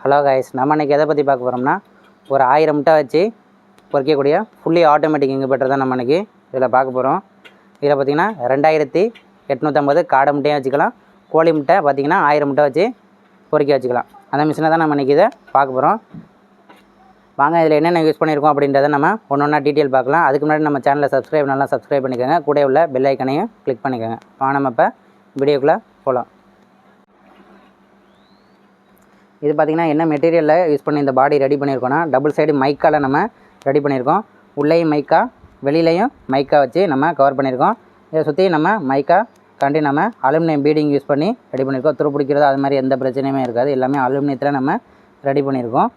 Hello guys, நம்ம இன்றைக்கி எதை பற்றி பார்க்க போகிறோம்னா ஒரு 1000 முட்டை வச்சு பொறிக்கக்கூடிய ஃபுல்லி ஆட்டோமேட்டிக் இன்குபேட்டர் தான் நம்ம இன்றைக்கி இதில் பார்க்க போகிறோம். இதில் பார்த்திங்கன்னா 2850 காடை முட்டையும் வச்சுக்கலாம், கோழி முட்டை பார்த்திங்கன்னா 1000 முட்டை வச்சு பொறிக்க வச்சுக்கலாம். அந்த மிஷினை தான் நம்ம இன்றைக்கி இதை பார்க்க போகிறோம். வாங்க இதில் என்னென்ன யூஸ் பண்ணியிருக்கோம் அப்படின்றத நம்ம ஒன்று ஒன்றா டீட்டெயில் பார்க்கலாம். அதுக்கு முன்னாடி நம்ம சேனலை நல்லா சப்ஸ்கிரைப் பண்ணிக்கோங்க, கூட உள்ள பெல் ஐக்கனையும் கிளிக் பண்ணிக்கோங்க. வாங்க நம்ம இப்போ வீடியோக்குள்ளே போகலாம். இது பார்த்திங்கன்னா என்ன மெட்டீரியலில் யூஸ் பண்ணி இந்த பாடி ரெடி பண்ணியிருக்கோன்னா, டபுள் சைடு மைக்கால் நம்ம ரெடி பண்ணியிருக்கோம். உள்ளேயும் மைக்கா, வெளியிலையும் மைக்கா வச்சு நம்ம கவர் பண்ணியிருக்கோம். இதை சுற்றி நம்ம மைக்கா காண்டி நம்ம அலுமினியம் பீடிங் யூஸ் பண்ணி ரெடி பண்ணியிருக்கோம். துரு பிடிக்கிறது அது மாதிரி எந்த பிரச்சனையுமே இருக்காது, எல்லாமே அலுமினியத்தில் நம்ம ரெடி பண்ணியிருக்கோம்.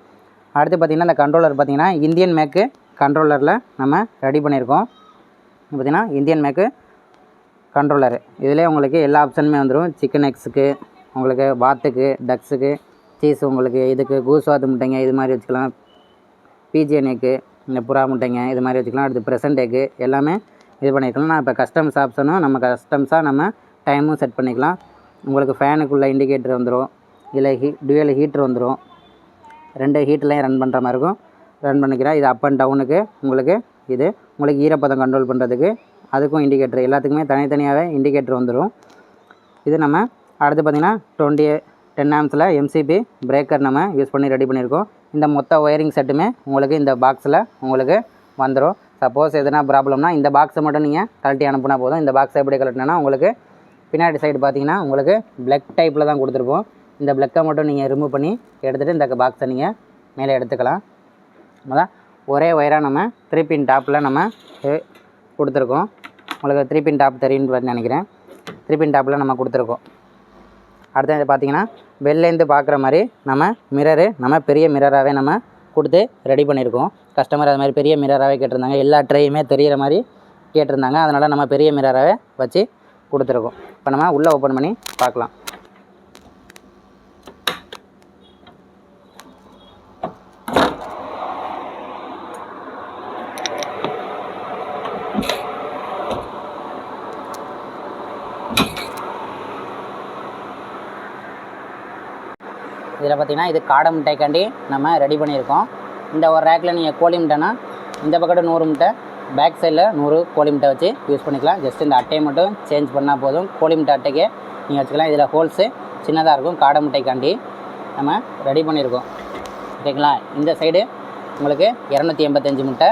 அடுத்து பார்த்திங்கன்னா இந்த கண்ட்ரோலர் பார்த்திங்கன்னா இந்தியன் மேக்கு கண்ட்ரோலரில் நம்ம ரெடி பண்ணியிருக்கோம். பார்த்திங்கன்னா இந்தியன் மேக்கு கண்ட்ரோலரு, இதிலே உங்களுக்கு எல்லா ஆப்ஷனுமே வந்துடும். சிக்கன் எக்ஸுக்கு, உங்களுக்கு வாத்துக்கு, டக்ஸுக்கு, சீஸ், உங்களுக்கு இதுக்கு கூஸ்வாத்து முட்டைங்க இது மாதிரி வச்சுக்கலாம், பிஜிஎன் எக்கு, இந்த புறா முட்டைங்க இது மாதிரி வச்சுக்கலாம். அடுத்து ப்ரெசன்ட் எக்கு எல்லாமே இது பண்ணிக்கலாம். நான் இப்போ கஸ்டம்ஸ் ஆப்ஷனும் நம்ம கஸ்டம்ஸாக நம்ம டைமும் செட் பண்ணிக்கலாம். உங்களுக்கு ஃபேனுக்குள்ளே இண்டிகேட்டர் வந்துடும். இதில் டுவெல் ஹீட்ரு வந்துடும். 2 ஹீட்லையும் ரன் பண்ணுற மாதிரி இருக்கும். ரன் பண்ணிக்கிறேன். இது அப் அண்ட் டவுனுக்கு உங்களுக்கு, இது உங்களுக்கு ஈரப்பதம் கண்ட்ரோல் பண்ணுறதுக்கு அதுக்கும் இண்டிகேட்டர், எல்லாத்துக்குமே தனித்தனியாகவே இண்டிகேட்டர் வந்துடும். இது நம்ம அடுத்து பார்த்திங்கன்னா 10 ஆம்ஸில் எம்சிபி பிரேக்கர் நம்ம யூஸ் பண்ணி ரெடி பண்ணியிருக்கோம். இந்த மொத்த ஒயரிங் செட்டுமே உங்களுக்கு இந்த பாக்ஸில் உங்களுக்கு வந்துடும். சப்போஸ் எதுனா ப்ராப்ளம்னா இந்த பாக்ஸை மட்டும் நீங்கள் கழட்டி அனுப்புனா போதும். இந்த பாக்ஸை எப்படி கழட்டினா உங்களுக்கு பின்னாடி சைடு பார்த்திங்கன்னா உங்களுக்கு பிளக் டைப்பில் தான் கொடுத்துருப்போம். இந்த பிளக்கை மட்டும் நீங்கள் ரிமூவ் பண்ணி எடுத்துகிட்டு இந்த பாக்ஸை நீங்கள் மேலே எடுத்துக்கலாம். அதான் ஒரே ஒயராக நம்ம 3 பின் டாப்பில் நம்ம கொடுத்துருக்கோம். உங்களுக்கு 3 பின் டாப் தெரியுன்னு நினைக்கிறேன். 3 பின் டாப்பில் நம்ம கொடுத்துருக்கோம். அடுத்தது பார்த்திங்கன்னா வெளிலேருந்து பார்க்குற மாதிரி நம்ம மிரரு நம்ம பெரிய மிரராகவே நம்ம கொடுத்து ரெடி பண்ணியிருக்கோம். கஸ்டமர் அது மாதிரி பெரிய மிரராகவே கேட்டிருந்தாங்க, எல்லா ட்ரையுமே தெரிகிற மாதிரி கேட்டிருந்தாங்க. அதனால் நம்ம பெரிய மிரராகவே வச்சு கொடுத்துருக்கோம். இப்போ நம்ம உள்ளே ஓப்பன் பண்ணி பார்க்கலாம். இதில் பார்த்திங்கன்னா இது காடை முட்டைக்காண்டி நம்ம ரெடி பண்ணியிருக்கோம். இந்த ஒரு ரேக்கில் நீங்கள் கோழி முட்டைனா இந்த பக்கத்து 100 முட்டை, பேக் சைடில் 100 கோழி முட்டை வச்சு யூஸ் பண்ணிக்கலாம். ஜஸ்ட் இந்த அட்டையை மட்டும் சேஞ்ச் பண்ணால் போதும். கோழி முட்டை அட்டைக்கு நீங்கள் வச்சுக்கலாம். இதில் ஹோல்ஸு சின்னதாக இருக்கும். காடை முட்டைக்காண்டி நம்ம ரெடி பண்ணியிருக்கோம். ஓகேங்களா? இந்த சைடு உங்களுக்கு 285 முட்டை,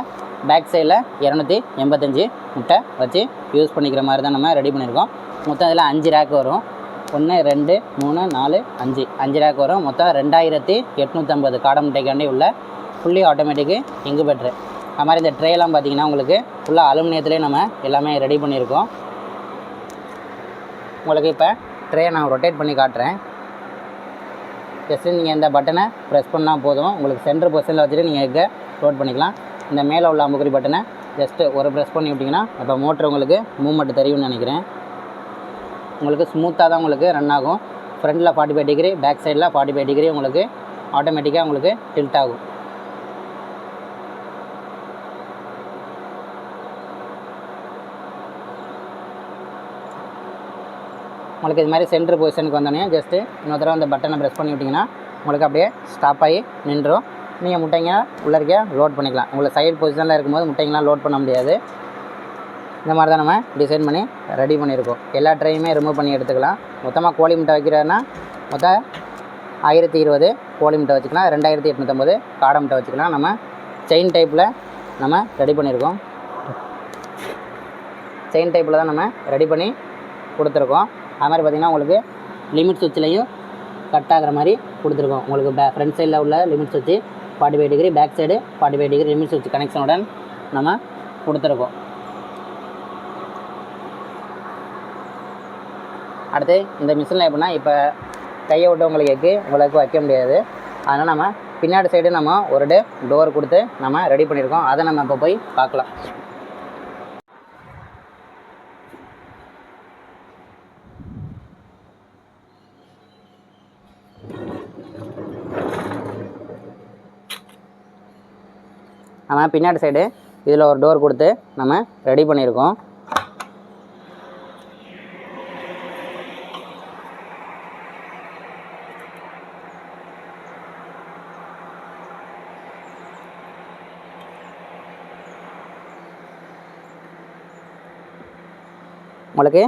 பேக் சைடில் 285 முட்டை வச்சு யூஸ் பண்ணிக்கிற மாதிரி தான் நம்ம ரெடி பண்ணியிருக்கோம். மொத்தம் இதில் 5 ரேக் வரும். 1 2 3 4 5 ரேக் வரும். மொத்தம் 2850 காடை முட்டைக்காண்டி உள்ள ஃபுல்லி ஆட்டோமேட்டிக்கு இன்குபேட்டரு. அது மாதிரி இந்த ட்ரேலாம் பார்த்திங்கன்னா உங்களுக்கு ஃபுல்லாக அலுமினியத்துலேயே நம்ம எல்லாமே ரெடி பண்ணியிருக்கோம். உங்களுக்கு இப்போ ட்ரே நான் ரொட்டேட் பண்ணி காட்டுறேன். ஜஸ்ட்டு நீங்கள் இந்த பட்டனை ப்ரெஸ் பண்ணால் போதும். உங்களுக்கு சென்டர் பொசிஷனில் வச்சுட்டு நீங்கள் எக்கை லோட் பண்ணிக்கலாம். இந்த மேலே உள்ள அம்புக்குறி பட்டனை ஜஸ்ட்டு ஒரு ப்ரெஸ் பண்ணி விட்டிங்கன்னா இப்போ மோட்ரு உங்களுக்கு மூவ்மெண்ட் தெரியும்னு நினைக்கிறேன். உங்களுக்கு ஸ்மூத்தாக தான் உங்களுக்கு ரன் ஆகும். ஃப்ரண்டில் 45 டிகிரி, பேக் சைடில் 45 டிகிரி உங்களுக்கு ஆட்டோமேட்டிக்காக உங்களுக்கு டில்ட் ஆகும். உங்களுக்கு இது மாதிரி சென்டர் பொசிஷனுக்கு வந்தோடனே ஜஸ்ட்டு இன்னொரு தடவை அந்த பட்டனை ப்ரெஸ் பண்ணி விட்டிங்கன்னா உங்களுக்கு அப்படியே ஸ்டாப் ஆகி நின்றுடும். நீங்கள் முட்டைங்க உள்ளே லோட் பண்ணிக்கலாம். உங்களுக்கு சைடு பொசிஷனில் இருக்கும்போது முட்டைங்கெலாம் லோட் பண்ண முடியாது. இந்த மாதிரி தான் நம்ம டிசைன் பண்ணி ரெடி பண்ணியிருக்கோம். எல்லா ட்ரையுமே ரிமூவ் பண்ணி எடுத்துக்கலாம். மொத்தமாக கோழி முட்டை வைக்கிறதுனா மொத்தம் 1020 கோழி முட்டை வச்சுக்கலாம், 2850 காடை முட்டை வச்சுக்கலாம். நம்ம செயின் டைப்பில் நம்ம ரெடி பண்ணியிருக்கோம். செயின் டைப்பில் தான் நம்ம ரெடி பண்ணி கொடுத்துருக்கோம். அது மாதிரி பார்த்திங்கன்னா உங்களுக்கு லிமிட் சுவிட்ச்லேயும் கட் ஆகிற மாதிரி கொடுத்துருக்கோம். உங்களுக்கு ஃப்ரண்ட் சைடில் உள்ள லிமிட் சுவிட்ச் 45 degree, back side 45 degree limit சுவிட்ச் கனெக்ஷனுடன் நம்ம கொடுத்துருக்கோம். அடுத்து இந்த மிஷினில் எப்படின்னா இப்போ கையை விட்டு உங்களுக்கு வைக்க முடியாது. அதனால் நம்ம பின்னாடி சைடு நம்ம ஒரு டோர் கொடுத்து நம்ம ரெடி பண்ணியிருக்கோம். அதை நம்ம இப்போ போய் பார்க்கலாம். நம்ம பின்னாடி சைடு இதில் ஒரு டோர் கொடுத்து நம்ம ரெடி பண்ணியிருக்கோம். உங்களுக்கு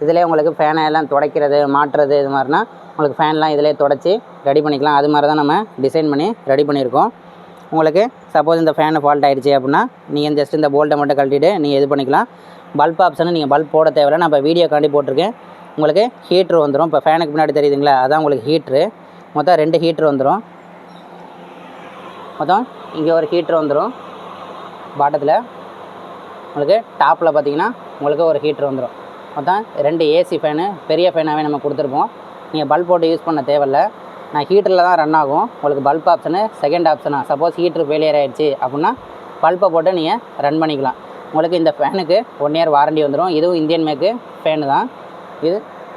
இதிலே உங்களுக்கு ஃபேனை எல்லாம் துடைக்கிறது மாட்டுறது இது மாதிரினா உங்களுக்கு ஃபேன்லாம் இதிலே துடைச்சி ரெடி பண்ணிக்கலாம். அது மாதிரி தான் நம்ம டிசைன் பண்ணி ரெடி பண்ணியிருக்கோம். உங்களுக்கு சப்போஸ் இந்த ஃபேனு ஃபால்ட் ஆகிடுச்சு அப்படின்னா நீங்கள் ஜஸ்ட் இந்த போல்ட்டை மட்டும் கழட்டிட்டு நீங்கள் இது பண்ணிக்கலாம். பல்ப் ஆப்ஷனு நீங்கள் பல்ப் போட தேவையில்லை. நான் இப்போ வீடியோக்காண்டி போட்டிருக்கேன். உங்களுக்கு ஹீட்ரு வந்துடும். இப்போ ஃபேனுக்கு பின்னாடி தெரியுதுங்களா, அதான் உங்களுக்கு ஹீட்ரு. மொத்தம் 2 ஹீட்ரு வந்துடும். மொத்தம் இங்கே ஒரு ஹீட்ரு வந்துடும். பாட்டத்தில் உங்களுக்கு டாப்பில் பார்த்தீங்கன்னா உங்களுக்கு ஒரு ஹீட்ரு வந்துடும். மொத்தம் 2 ஏசி ஃபேனு, பெரிய ஃபேனாகவே நம்ம கொடுத்துருப்போம். நீங்கள் பல்ப் போட்டு யூஸ் பண்ண தேவையில்லை. நான் ஹீட்டரில் தான் ரன் ஆகும். உங்களுக்கு பல்ப் ஆப்ஷனு செகண்ட் ஆப்ஷனாக சப்போஸ் ஹீட்ரு ஃபெயிலியர் ஆகிடுச்சு அப்படின்னா பல்ப்பை போட்டு நீங்கள் ரன் பண்ணிக்கலாம். உங்களுக்கு இந்த ஃபேனுக்கு 1 இயர் வாரண்டி வந்துடும். இதுவும் இந்தியன் மேக்கு ஃபேனு தான்.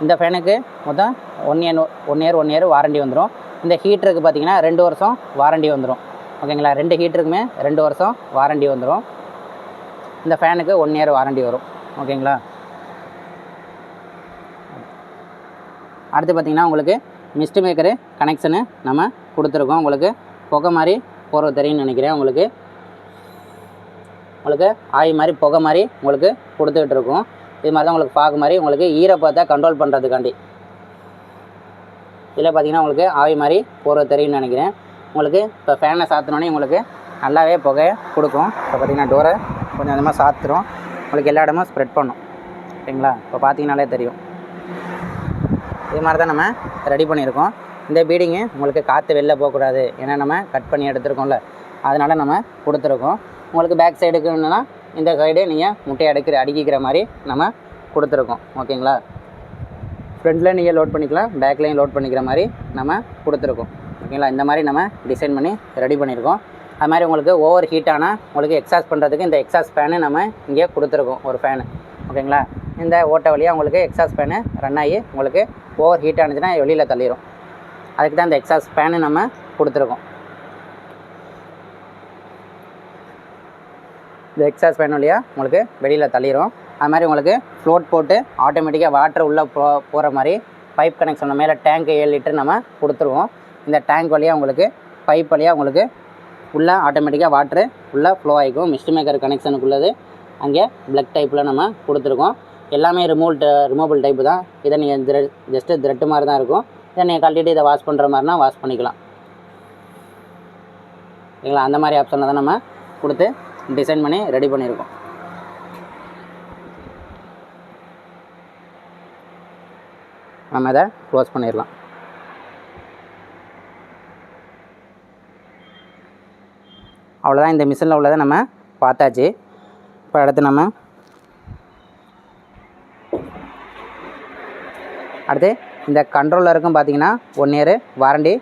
இந்த ஃபேனுக்கு மொத்தம் 1 இயர் வாரண்டி வந்துடும். இந்த ஹீட்டருக்கு பார்த்தீங்கன்னா 2 வருஷம் வாரண்டி வந்துடும். ஓகேங்களா, 2 ஹீட்டருக்குமே 2 வருஷம் வாரண்டி வந்துடும். இந்த ஃபேனுக்கு 1 இயர் வாரண்டி வரும். ஓகேங்களா. அடுத்து பார்த்திங்கன்னா உங்களுக்கு மிஸ்ட் மேக்கரு கனெக்ஷனு நம்ம கொடுத்துருக்கோம். உங்களுக்கு புகை மாதிரி போகிற தெரியும்னு நினைக்கிறேன். உங்களுக்கு ஆய் மாதிரி புகை மாதிரி உங்களுக்கு கொடுத்துக்கிட்டு இருக்கும். இது மாதிரி தான் உங்களுக்கு பாகு மாதிரி உங்களுக்கு ஈரப்பதத்தை கண்ட்ரோல் பண்ணுறதுக்காண்டி. இதில் பார்த்திங்கன்னா உங்களுக்கு ஆவி மாதிரி போகிற தெரியும்னு நினைக்கிறேன். உங்களுக்கு இப்போ ஃபேனை சாத்தினோடனே உங்களுக்கு நல்லாவே புகையை கொடுக்கும். இப்போ பார்த்திங்கன்னா டோரை கொஞ்சம் கொஞ்சமாக சாத்துறோம். உங்களுக்கு எல்லா இடமும் ஸ்ப்ரெட் பண்ணும். ஓகேங்களா, இப்போ பார்த்தீங்கனாலே தெரியும். இது மாதிரி தான் நம்ம ரெடி பண்ணியிருக்கோம். இந்த பீடிங்கு உங்களுக்கு காற்று வெளில போகக்கூடாது, ஏன்னா நம்ம கட் பண்ணி எடுத்துருக்கோம்ல, அதனால் நம்ம கொடுத்துருக்கோம். உங்களுக்கு பேக் சைடுக்குன்னா இந்த சைடு நீங்கள் முட்டையை அடுக்கிக்கிற மாதிரி நம்ம கொடுத்துருக்கோம். ஓகேங்களா, ஃப்ரண்ட்டில் நீங்கள் லோட் பண்ணிக்கலாம், பேக்லேயும் லோட் பண்ணிக்கிற மாதிரி நம்ம கொடுத்துருக்கோம். ஓகேங்களா, இந்த மாதிரி நம்ம டிசைன் பண்ணி ரெடி பண்ணியிருக்கோம். அது மாதிரி உங்களுக்கு ஓவர் ஹீட்டான உங்களுக்கு எக்ஸாஸ்ட் பண்ணுறதுக்கு இந்த எக்ஸாஸ்ட் ஃபேனு நம்ம இங்கே கொடுத்துருக்கோம், ஒரு ஃபேனு. ஓகேங்களா, இந்த ஓட்டை வழியாக உங்களுக்கு எக்ஸாஸ்ட் ஃபேனு ரன் ஆகி உங்களுக்கு ஓவர் ஹீட் ஆனிச்சுன்னா வெளியில் தள்ளிடும். அதுக்கு தான் இந்த எக்ஸாஸ்ட் ஃபேனு நம்ம கொடுத்துருக்கோம். இந்த எக்ஸாஸ்ட் ஃபேன் வழியாக உங்களுக்கு வெளியில் தள்ளிடும். அது மாதிரி உங்களுக்கு ஃப்ளோட் போட்டு ஆட்டோமேட்டிக்காக வாட்டர் உள்ளே போகிற மாதிரி பைப் கனெக்ஷன் மேலே டேங்க் 7 லிட்டர் நம்ம கொடுத்துருவோம். இந்த டேங்க் வழியாக உங்களுக்கு பைப் வழியாக உங்களுக்கு உள்ளே ஆட்டோமேட்டிக்காக வாட்ரு உள்ளே ஃப்ளோ ஆகிக்கும். மிஸ்ட் மேக்கர் கனெக்ஷனுக்குள்ளது அங்கே பிளக் டைப்பில் நம்ம கொடுத்துருக்கோம். எல்லாமே ரிமூவபிள் டைப்பு தான். இதை நீங்கள் ஜஸ்ட்டு த்ரெட்டு மாதிரி தான் இருக்கும். இதை நீங்கள் கழட்டிட்டு இதை வாஷ் பண்ணுற மாதிரினா வாஷ் பண்ணிக்கலாம். சரிங்களா, அந்த மாதிரி ஆப்ஷனில் தான் நம்ம கொடுத்து டிசைன் பண்ணி ரெடி பண்ணியிருக்கோம். நம்ம இதை க்ளோஸ் பண்ணிடலாம். அவ்வளோதான், இந்த மிஷினில் உள்ளதை நம்ம பார்த்தாச்சு. இப்போ அடுத்து இந்த கண்ட்ரோலருக்கும் பார்த்திங்கன்னா 1 இயர் வாரண்டி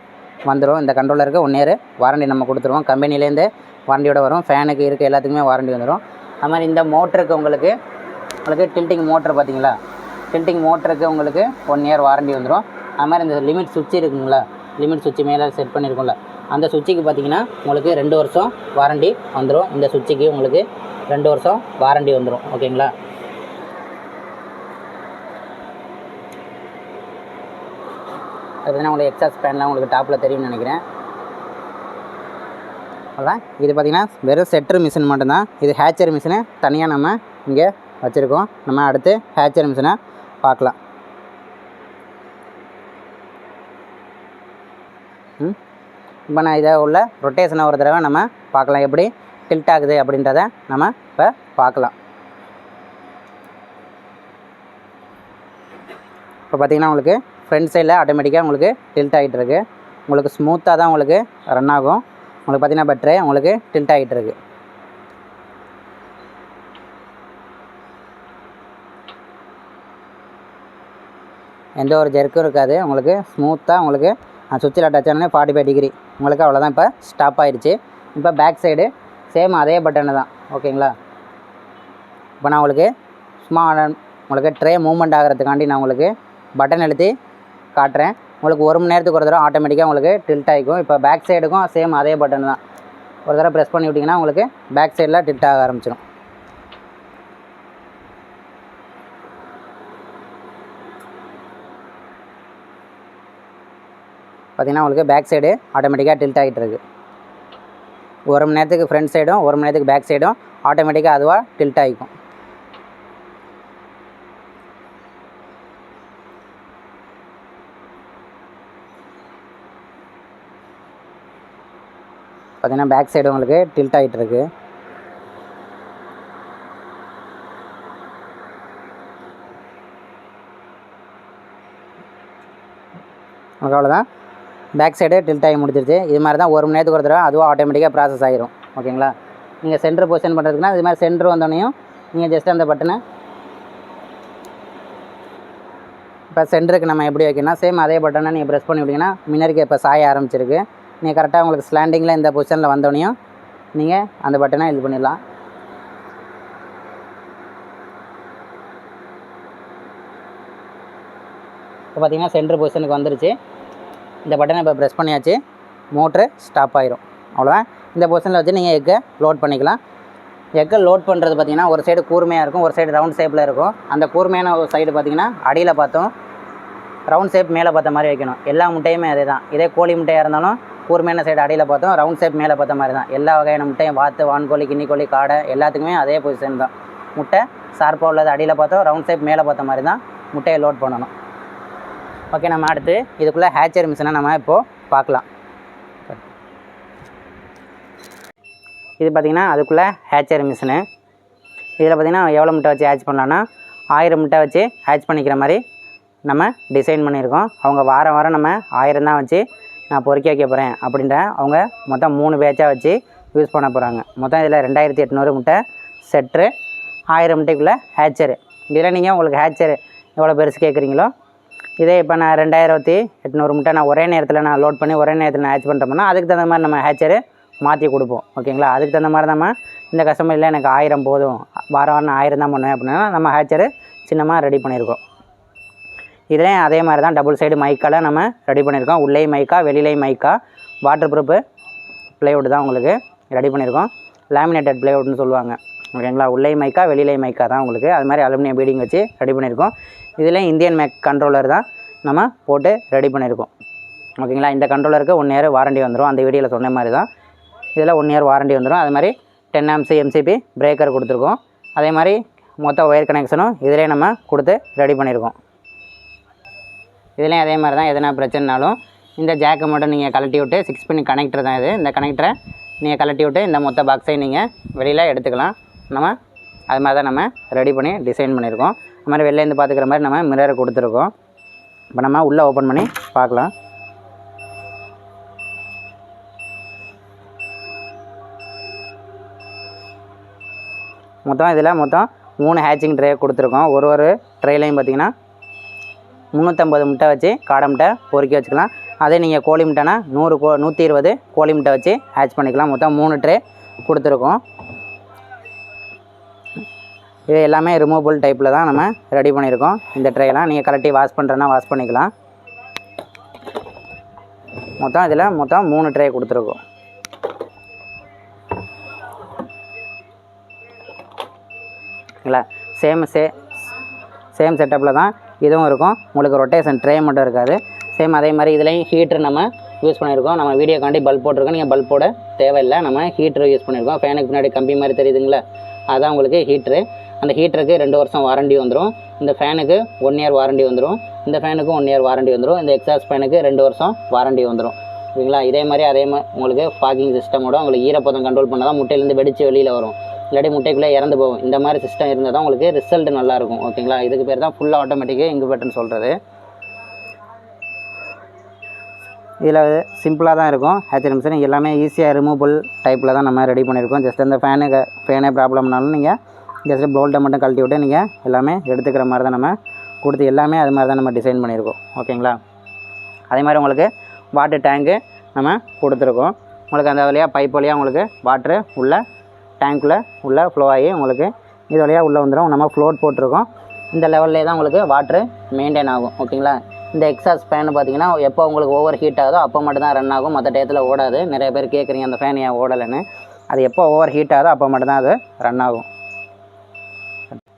வந்துடும். இந்த கண்ட்ரோலருக்கு 1 இயர் வாரண்டி நம்ம கொடுத்துருவோம். கம்பெனிலேருந்து வாரண்டியோடு வரும். ஃபேனுக்கு இருக்க எல்லாத்துக்குமே வாரண்டி வந்துடும். அது மாதிரி இந்த மோட்டருக்கு உங்களுக்கு டில்ட்டிங் மோட்ரு பார்த்திங்களா, டில்ட்டிங் மோட்டருக்கு உங்களுக்கு 1 இயர் வாரண்டி வந்துடும். அது மாதிரி இந்த லிமிட் சுவிட்ச் இருக்குங்களா, லிமிட் சுவிட்ச் மேலே செட் பண்ணியிருக்கோம்ல, அந்த சுவிட்சுக்கு பார்த்திங்கன்னா உங்களுக்கு 2 வருஷம் வாரண்டி வந்துடும். இந்த சுவிட்சுக்கு உங்களுக்கு 2 வருஷம் வாரண்டி வந்துடும். ஓகேங்களா, அது பார்த்தீங்கன்னா உங்களுக்கு எக்ஸாஸ்ட் ஃபேன்லாம் உங்களுக்கு டாப்பில் தெரியும்னு நினைக்கிறேன். அதான் இது பார்த்திங்கன்னா வெறும் செட்டர் மிஷின் மட்டும்தான். இது ஹேச்சர் மிஷினு தனியாக நம்ம இங்கே வச்சுருக்கோம். நம்ம அடுத்து ஹேச்சர் மிஷினை பார்க்கலாம். இப்போ நான் இதை உள்ள ரொட்டேஷனை ஒரு தடவை நம்ம பார்க்கலாம், எப்படி டில்ட் ஆகுது அப்படின்றத நம்ம இப்போ பார்க்கலாம். இப்போ பார்த்திங்கன்னா உங்களுக்கு ஃப்ரண்ட் சைடில் ஆட்டோமேட்டிக்காக உங்களுக்கு டில்ட் ஆகிட்டு இருக்குது. உங்களுக்கு ஸ்மூத்தாக தான் உங்களுக்கு ரன் ஆகும். உங்களுக்கு பார்த்திங்கன்னா பட்டரே உங்களுக்கு டில்ட் ஆகிட்டு இருக்குது. எந்த ஒரு ஜெர்க்கும் இருக்காது. உங்களுக்கு ஸ்மூத்தாக உங்களுக்கு சுவிட்சில் டச் ஆனே 45 டிகிரி உங்களுக்கு அவ்வளோதான். இப்போ ஸ்டாப் ஆகிடுச்சு. இப்போ பேக் சைடு சேம் அதே பட்டனு தான். ஓகேங்களா, இப்போ நான் உங்களுக்கு சும்மா உங்களுக்கு ட்ரே மூவ்மெண்ட் ஆகிறதுக்காண்டி நான் உங்களுக்கு பட்டன் எழுதி காட்டுறேன். உங்களுக்கு 1 மணி நேரத்துக்கு ஒரு தடவை ஆட்டோமேட்டிக்காக உங்களுக்கு டில்ட் ஆகிக்கும். இப்போ பேக் சைடுக்கும் சேம் அதே பட்டன் தான். ஒரு தடவை ப்ரெஸ் பண்ணி விட்டிங்கன்னா உங்களுக்கு பேக் சைடில் டில்ட் ஆக ஆரம்பிச்சிடும். பார்த்திங்கன்னா உங்களுக்கு பேக் சைடு ஆட்டோமேட்டிக்காக டில்ட் ஆகிட்டு இருக்குது. 1 மணி நேரத்துக்கு ஃப்ரண்ட் சைடும் 1 மணி நேரத்துக்கு பேக் சைடும் ஆட்டோமேட்டிக்காக அதுவாக டில்ட் ஆகிக்கும். பார்த்திங்கன்னா பேக் சைடு உங்களுக்கு டில்ட் ஆகிட்டு இருக்குது. உங்களுக்கு அவ்வளோதான், பேக் சைடு டில்ட் ஆகி முடிச்சிருச்சு. இது மாதிரி தான் 1 மணி நேரத்துக்கு ஒரு தடவை அதுவும் ஆட்டோமேட்டிக்காக ப்ராசஸ் ஆகிரும். ஓகேங்களா? நீங்கள் சென்டர் பொசிஷன் பண்ணுறதுக்குன்னா இது மாதிரி சென்டர் வந்தோடனையும் நீங்கள் ஜஸ்ட் அந்த பட்டனை இப்போ சென்டருக்கு நம்ம எப்படி வைக்கணும்னா சேம் அதே பட்டனை நீங்கள் ப்ரெஸ் பண்ணி விட்டிங்கன்னா மின்னருக்கு இப்போ சாய ஆரம்பிச்சிருக்கு. நீங்கள் கரெக்டாக உங்களுக்கு ஸ்லாண்டிங்கில் இந்த பொசிஷனில் வந்தோடனையும் நீங்கள் அந்த பட்டனை இது பண்ணிடலாம். இப்போ பார்த்திங்கன்னா சென்டர் பொசிஷனுக்கு வந்துருச்சு. இந்த பட்டனை இப்போ ப்ரெஸ் பண்ணியாச்சு, மோட்ரு ஸ்டாப் ஆயிரும். அவ்வளோதான். இந்த பொசிஷனில் வச்சு நீங்கள் எக்கை லோட் பண்ணிக்கலாம். எக்கை லோட் பண்ணுறது பார்த்திங்கன்னா ஒரு சைடு கூர்மையாக இருக்கும், ஒரு சைடு ரவுண்ட் ஷேப்பில் இருக்கும். அந்த கூர்மையான ஒரு சைடு பார்த்திங்கன்னா அடியில் பார்த்தோம், ரவுண்ட் ஷேப் மேலே பார்த்த மாதிரி வைக்கணும். எல்லா முட்டையுமே அதே தான். இதே கோழி முட்டையாக இருந்தாலும் கூர்மையான சைடு அடியில் பார்த்தோம், ரவுண்ட் ஷேப் மேலே பார்த்த மாதிரி தான். எல்லா வகையான முட்டையும் வாத்து, வான்கோழி, கின்னிக்கோழி, காடை எல்லாத்துக்குமே அதே பொசிஷன் தான். முட்டை ஷார்ப்பாக உள்ளது அடியில் பார்த்தோம், ரவுண்ட் ஷேப் மேலே பார்த்த மாதிரி தான் முட்டையை லோட் பண்ணணும். ஓகே, நம்ம அடுத்து இதுக்குள்ளே ஹேச்சர் மிஷினை நம்ம இப்போது பார்க்கலாம். இது பார்த்திங்கன்னா அதுக்குள்ளே ஹேச்சர் மிஷினு. இதில் பார்த்திங்கன்னா எவ்வளோ முட்டை வச்சு ஹேட்ச் பண்ணலான்னா 1000 முட்டை வச்சு ஹேட்ச் பண்ணிக்கிற மாதிரி நம்ம டிசைன் பண்ணியிருக்கோம். அவங்க வாரம் வாரம் நம்ம 1000 தான் வச்சு நான் பொறுக்கி வைக்க போகிறேன் அப்படின்ற அவங்க மொத்தம் 3 பேட்சாக வச்சு யூஸ் பண்ண போகிறாங்க. மொத்தம் இதில் 2800 முட்டை செட்ரு, 1000 முட்டைக்குள்ளே ஹேச்சரு. இதில் நீங்கள் உங்களுக்கு ஹேச்சரு எவ்வளோ பெருசு கேட்குறீங்களோ, இதே இப்போ நான் 2800 முட்டை நான் ஒரே நேரத்தில் நான் லோட் பண்ணி ஒரே நேரத்தில் நான் ஹேட்ச் பண்ணுறோம்னா அதுக்கு தகுந்த மாதிரி நம்ம ஹேச்சரு மாற்றி கொடுப்போம். ஓகேங்களா? அதுக்கு தகுந்த மாதிரி நம்ம இந்த கஸ்டமர் இல்லை எனக்கு 1000 போதும், வாரம் வாரம் 1000 தான் பண்ணுவேன் அப்படின்னா நம்ம ஹேச்சரு சின்னமாக ரெடி பண்ணியிருக்கோம். இதுலேயும் அதே மாதிரி தான் டபுள் சைடு மைக்கால் நம்ம ரெடி பண்ணியிருக்கோம். உள்ளே மைக்கா, வெளியிலே மைக்கா, வாட்டர் ப்ரூஃபு ப்ளைவுட் தான் உங்களுக்கு ரெடி பண்ணியிருக்கோம். லேமினேட்டட் ப்ளைவுட்னு சொல்லுவாங்க. ஓகேங்களா? உள்ளே மைக்கா, வெளியிலே மைக்கா தான் உங்களுக்கு. அது மாதிரி அலுமினியம் பீடிங் வச்சு ரெடி பண்ணியிருக்கோம். இதில் இந்தியன் மேக் கண்ட்ரோலர் தான் நம்ம போட்டு ரெடி பண்ணியிருக்கோம். ஓகேங்களா? இந்த கண்ட்ரோலருக்கு 1 இயர் வாரண்டி வந்துடும். அந்த வீடியோவில் சொன்ன மாதிரி தான் இதில் 1 இயர் வாரண்டி வந்துடும். அது மாதிரி 10 amps MCP பிரேக்கர் கொடுத்துருக்கோம். அதே மாதிரி மொத்த ஒயர் கனெக்ஷனும் இதிலே நம்ம கொடுத்து ரெடி பண்ணியிருக்கோம். இதுலேயும் அதே மாதிரி தான் எதனா பிரச்சனைனாலும் இந்த ஜாக்கை மட்டும் நீங்கள் கழட்டி விட்டு 6 pin கனெக்டர் தான் இது. இந்த கனெக்டரை நீங்கள் கழட்டி விட்டு இந்த மொத்த பாக்ஸை நீங்கள் வெளியில் எடுத்துக்கலாம். நம்ம அது மாதிரி தான் நம்ம ரெடி பண்ணி டிசைன் பண்ணியிருக்கோம். அது மாதிரி வெளிலேருந்து பார்த்துக்கிற மாதிரி நம்ம மிரரை கொடுத்துருக்கோம். இப்போ நம்ம உள்ளே ஓப்பன் பண்ணி பார்க்கலாம். இதில் மொத்தம் 3 ஹேச்சிங் ட்ரே கொடுத்துருக்கோம். ஒரு ட்ரேலையும் பார்த்திங்கன்னா 350 முட்டை வச்சு காடை முட்டை பொறுக்கி வச்சுக்கலாம். அதே நீங்கள் கோழி முட்டைனா 120 கோழி முட்டை வச்சு ஹேட்ச் பண்ணிக்கலாம். மொத்தம் 3 ட்ரே கொடுத்துருக்கோம். இது எல்லாமே ரிமூவபிள் டைப்பில் தான் நம்ம ரெடி பண்ணியிருக்கோம். இந்த ட்ரேலாம் நீங்கள் கலட்டி வாஷ் பண்ணுறேன்னா வாஷ் பண்ணிக்கலாம். இதில் மொத்தம் 3 ட்ரே கொடுத்துருக்கோம். இல்லை சேம் செட்டப்பில் தான் இதுவும் இருக்கும். உங்களுக்கு ரொட்டேஷன் ட்ரே மட்டும் இருக்காது. சேம் அதே மாதிரி இதுலேயும் ஹீட்ரு நம்ம யூஸ் பண்ணியிருக்கோம். நம்ம வீடியோக்காண்டி பல்ப் போட்டிருக்கோம். நீங்கள் பல்ப் போட தேவையில்லை, நம்ம ஹீட்ரு யூஸ் பண்ணியிருக்கோம். ஃபேனுக்கு பின்னாடி கம்பி மாதிரி தெரியுதுங்களா, அதுதான் உங்களுக்கு ஹீட்ரு. அந்த ஹீட்டருக்கு 2 வருஷம் வாரண்டி வந்துடும். இந்த ஃபேனுக்கு 1 இயர் வாரண்டி வந்துடும். இந்த ஃபேனுக்கும் 1 இயர் வாரண்டி வந்துடும். இந்த எக்ஸாஸ்ட் ஃபேனுக்கு 2 வருஷம் வாரண்டி வந்துடும். ஓகேங்களா? இதே மாதிரி உங்களுக்கு ஃபாகிங் சிஸ்டமோட உங்களுக்கு ஈரப்பதம் கண்ட்ரோல் பண்ணால் தான் முட்டையிலேருந்து வெடித்து வெளியில் வரும். இல்லாட்டி முட்டைக்குள்ளே இறந்து போகும். இந்த மாதிரி சிஸ்டம் இருந்தால் தான் உங்களுக்கு ரிசல்ட் நல்லாயிருக்கும். ஓகேங்களா? இதுக்கு பேர் தான் ஃபுல் ஆட்டோமேட்டிக்கு இன்குபேட்டர்னு சொல்கிறது. இதில் சிம்பிளாக தான் இருக்கும். ஹேச்சர் மிஷின் எல்லாமே ஈஸியாக ரிமூவபிள் டைப்பில் தான் நம்ம ரெடி பண்ணியிருக்கோம். ஜஸ்ட் அந்த ஃபேனே ப்ராப்ளம்னாலும் நீங்கள் ஜஸ்ட் போல்ட்டை மட்டும் கழட்டி விட்டு நீங்கள் எல்லாமே எடுத்துக்கிற மாதிரி தான் நம்ம கொடுத்து எல்லாமே அது மாதிரி தான் நம்ம டிசைன் பண்ணியிருக்கோம். ஓகேங்களா? அதே மாதிரி உங்களுக்கு வாட்டர் டேங்கு நம்ம கொடுத்துருக்கோம். உங்களுக்கு அந்த வழியாக பைப் வழியாக உங்களுக்கு வாட்ரு உள்ள டேங்க்குள்ளே உள்ளே ஃப்ளோ ஆகி உங்களுக்கு இது வழியாக உள்ளே வந்துடும். நம்ம ஃப்ளோட் போட்டிருக்கோம். இந்த லெவல்லே தான் உங்களுக்கு வாட்ரு மெயின்டைன் ஆகும். ஓகேங்களா? இந்த எக்ஸாஸ்ட் ஃபேன் பார்த்திங்கன்னா எப்போ உங்களுக்கு ஓவர் ஹீட் ஆகுதோ அப்போ மட்டும் தான் ரன் ஆகும். மற்ற டயத்தில் ஓடாது. நிறைய பேர் கேட்குறீங்க அந்த ஃபேன் ஏன் ஓடலைன்னு. அது எப்போ ஓவர் ஹீட் ஆகுதோ அப்போ மட்டும்தான் அது ரன் ஆகும்.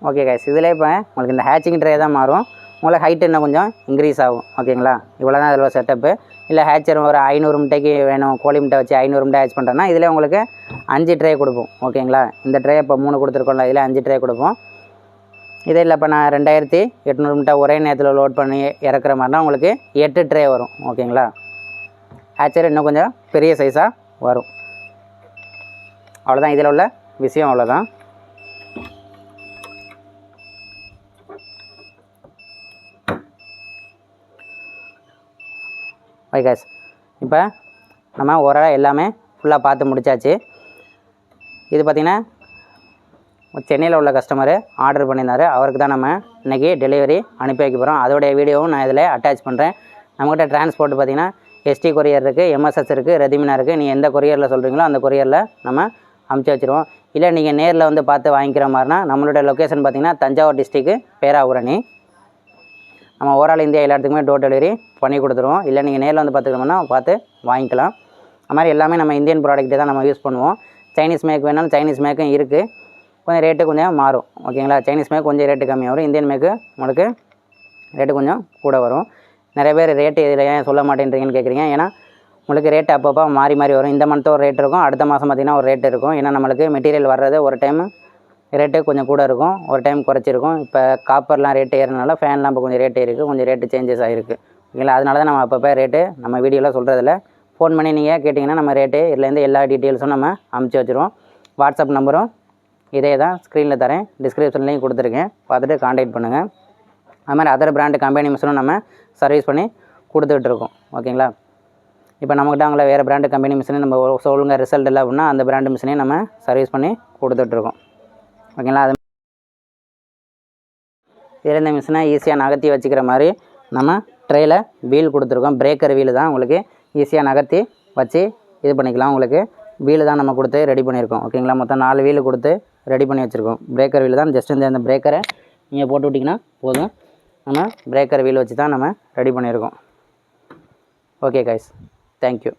ஓகே கைஸ், இதில் இப்போ உங்களுக்கு இந்த ஹேச்சிங் ட்ரே தான் மாறும். உங்களுக்கு ஹைட் இன்னும் கொஞ்சம் இன்க்ரீஸ் ஆகும். ஓகேங்களா? இவ்வளோ தான் இதில் செட்டப்பு. இல்லை ஹேச்சர் ஒரு 500 முட்டைக்கு வேணும், கோழி முட்டை வச்சு 500 முட்டை ஹேட்ச் பண்ணுறேன்னா இதில் உங்களுக்கு 5 ட்ரே கொடுப்போம். ஓகேங்களா? இந்த ட்ரே இப்போ 3 கொடுத்துருக்கோம்ல, இதில் 5 ட்ரே கொடுப்போம். இதே இல்லை இப்போ நான் 2800 முட்டை ஒரே நேரத்தில் லோட் பண்ணி இறக்குற மாதிரினா உங்களுக்கு 8 ட்ரே வரும். ஓகேங்களா? ஹேச்சர் இன்னும் கொஞ்சம் பெரிய சைஸாக வரும். அவ்வளோதான், இதில் உள்ள விஷயம் அவ்வளோதான். ஓகே கைஸ், இப்போ நம்ம ஓரளவு எல்லாமே ஃபுல்லாக பார்த்து முடிச்சாச்சு. இது பார்த்திங்கன்னா சென்னையில் உள்ள கஸ்டமரு ஆர்டர் பண்ணியிருந்தார், அவருக்கு தான் நம்ம இன்றைக்கி டெலிவரி அனுப்பி வைக்க போகிறோம். அதோடைய வீடியோவும் நான் இதில் அட்டாச் பண்ணுறேன். நம்மகிட்ட டிரான்ஸ்போர்ட் பார்த்திங்கன்னா எஸ்டி கொரியர் இருக்குது, எம்எஸ்எஸ் இருக்குது, ரெதிமினா இருக்குது. நீங்கள் எந்த கொரியரில் சொல்கிறீங்களோ அந்த கொரியரில் நம்ம அமுச்சு வச்சுருவோம். இல்லை நீங்கள் நேரில் வந்து பார்த்து வாங்கிக்கிற மாதிரினா நம்மளோட லொக்கேஷன் பார்த்திங்கன்னா தஞ்சாவூர் டிஸ்ட்ரிக்கு பேராவூரணி. நம்ம ஓவரால் இந்தியா எல்லா இடத்துக்குமே டோர் டெலிவரி பண்ணி கொடுத்துருவோம். இல்லை நீங்கள் நேரில் வந்து பார்த்துக்கணும்னா பார்த்து வாங்கிக்கலாம். அது மாதிரி எல்லாமே நம்ம இந்தியன் ப்ராடக்ட்டே தான் நம்ம யூஸ் பண்ணுவோம். சைனீஸ் மேக் வேணாலும் சைனீஸ் மேக்கும் இருக்குது, கொஞ்சம் ரேட்டு கொஞ்சம் மாறும். ஓகேங்களா, சைனீஸ் மேக் கொஞ்சம் ரேட்டு கம்மியாக வரும், இந்தியன் மேக்கு உங்களுக்கு ரேட்டு கொஞ்சம் கூட வரும். நிறைய பேர் ரேட்டு இதில் ஏன் சொல்ல மாட்டேன்றீங்கன்னு கேட்குறீங்க. ஏன்னா உங்களுக்கு ரேட்டு அப்பப்போ மாறி மாறி வரும். இந்த மந்த்து ஒரு ரேட் இருக்கும், அடுத்த மாதம் பார்த்திங்கன்னா ஒரு ரேட் இருக்கும். ஏன்னா நம்மளுக்கு மெட்டீரியல் வர்றது ஒரு டைம் ரேட்டு கொஞ்சம் கூட இருக்கும், ஒரு டைம் குறைச்சிருக்கும். இப்போ காப்பர்லாம் ரேட்டு ஏறினால ஃபேன்லாம் இப்போ கொஞ்சம் ரேட்டு இருக்குது, கொஞ்சம் ரேட்டு சேஞ்சஸ் ஆகிருக்கு. ஓகேங்களா, அதனால தான் நம்ம அப்பப்போ ரேட்டு நம்ம வீடியோவில் சொல்கிறதில்ல. ஃபோன் பண்ணி நீங்கள் கேட்டிங்கன்னா நம்ம ரேட்டு இதுலேருந்து எல்லா டீட்டெயில்ஸும் நம்ம அமுச்சு வச்சுருவோம். வாட்ஸ்அப் நம்பரும் இதே தான், ஸ்க்ரீனில் தரேன், டிஸ்கிரிப்ஷன்லேயும் கொடுத்துருக்கேன், பார்த்துட்டு காண்டாக்ட் பண்ணுங்கள். அது மாதிரி அதர் பிராண்டு கம்பெனி மிஷினும் நம்ம சர்வீஸ் பண்ணி கொடுத்துட்ருக்கோம். ஓகேங்களா, இப்போ நம்மகிட்ட அவங்கள வேறு பிராண்டு கம்பெனி மிஷினு நம்ம ஒழுங்காக ரிசல்ட் இல்லை அப்படின்னா அந்த பிராண்டு மிஷினையும் நம்ம சர்வீஸ் பண்ணி கொடுத்துட்ருக்கோம். ஓகேங்களா, அது இருந்த மிஷினை ஈஸியாக நகர்த்தி வச்சுக்கிற மாதிரி நம்ம ட்ரெயில் வீல் கொடுத்துருக்கோம். பிரேக்கர் வீல் தான், உங்களுக்கு ஈஸியாக நகர்த்தி வச்சு இது பண்ணிக்கலாம். உங்களுக்கு வீல் தான் நம்ம கொடுத்து ரெடி பண்ணியிருக்கோம். ஓகேங்களா, மொத்தம் 4 வீல் கொடுத்து ரெடி பண்ணி வச்சுருக்கோம். பிரேக்கர் வீல் தான், ஜஸ்ட் இந்த பிரேக்கரை நீங்கள் போட்டு விட்டிங்கன்னா போதும். நம்ம பிரேக்கர் வீல் வச்சு தான் நம்ம ரெடி பண்ணியிருக்கோம். Okay guys, thank you.